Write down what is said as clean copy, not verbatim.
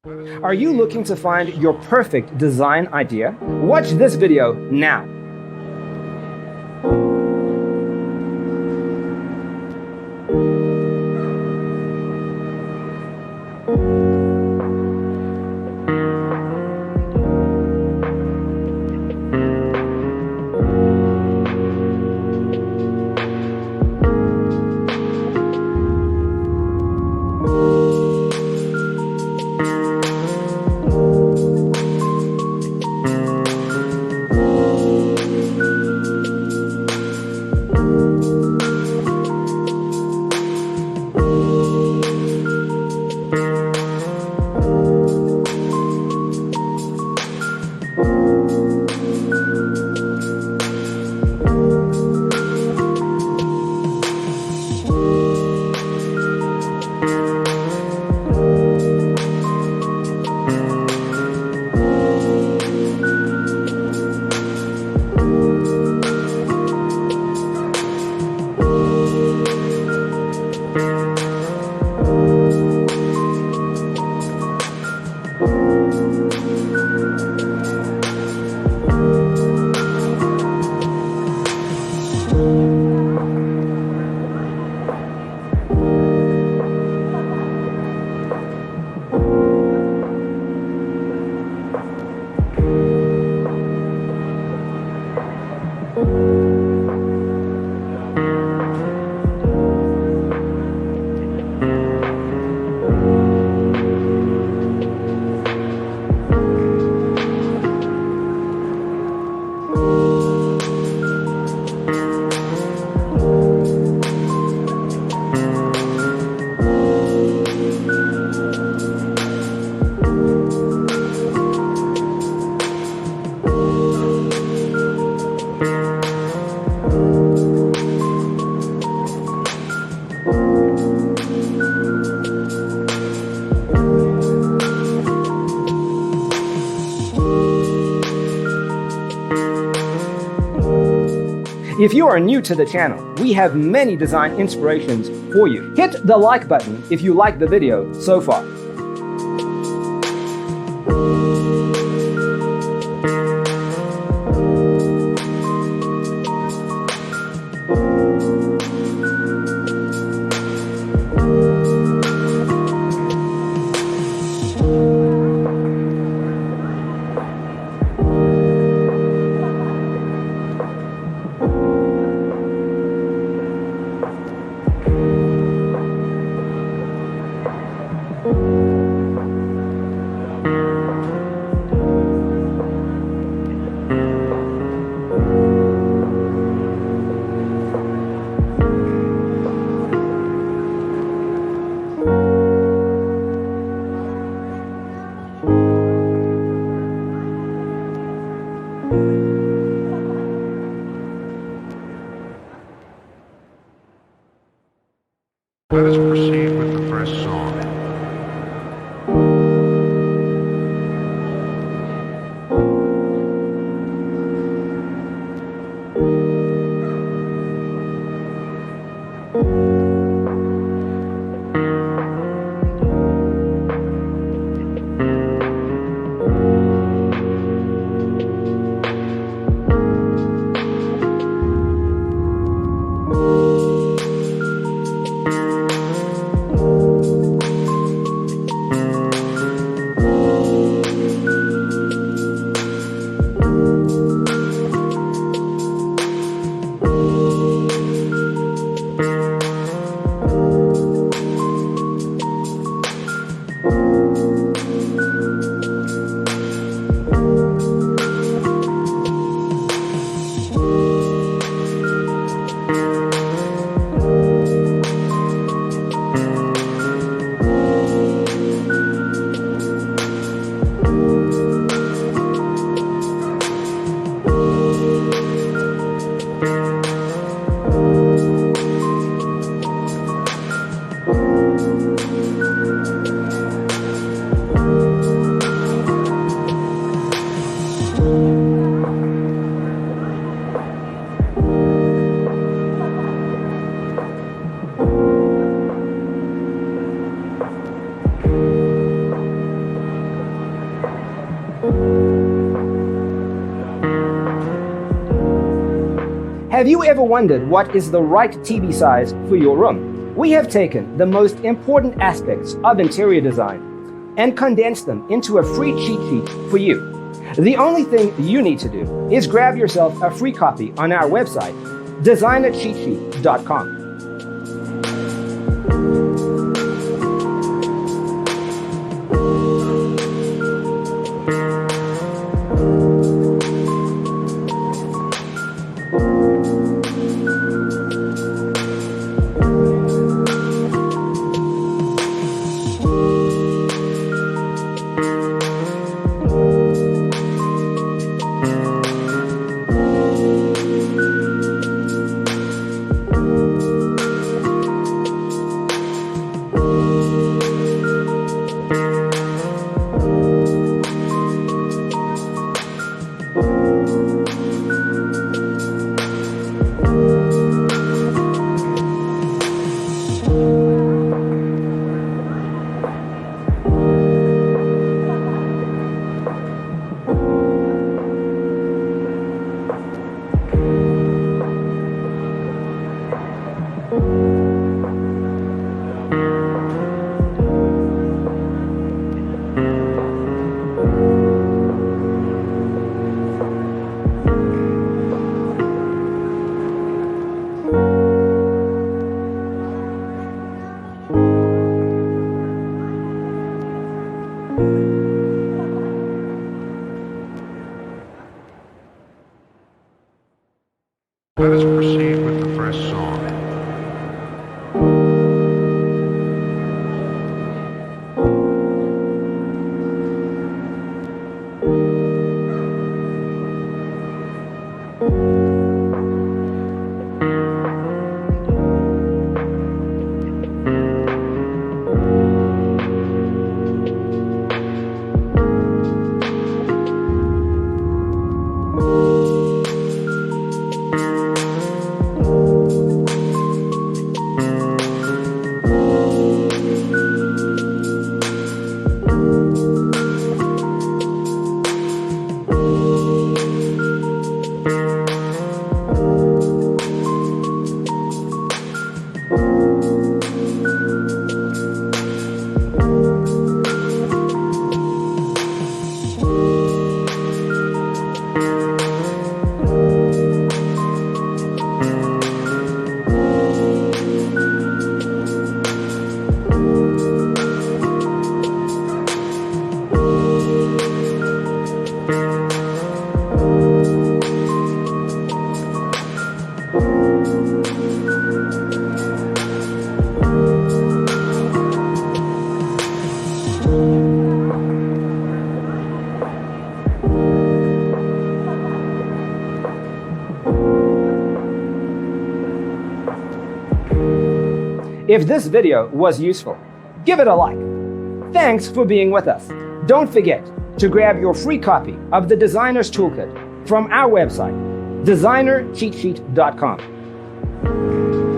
Are you looking to find your perfect design idea? Watch this video now. If you are new to the channel, we have many design inspirations for you. Hit the like button if you like the video so far. Let us proceed with the first song. Have you ever wondered what is the right TV size for your room? We have taken the most important aspects of interior design and condensed them into a free cheat sheet for you. The only thing you need to do is grab yourself a free copy on our website, designercheatsheet.com. Let us proceed with the first song. If this video was useful, give it a like. Thanks for being with us. Don't forget to grab your free copy of the Designer's Toolkit from our website, designercheatsheet.com.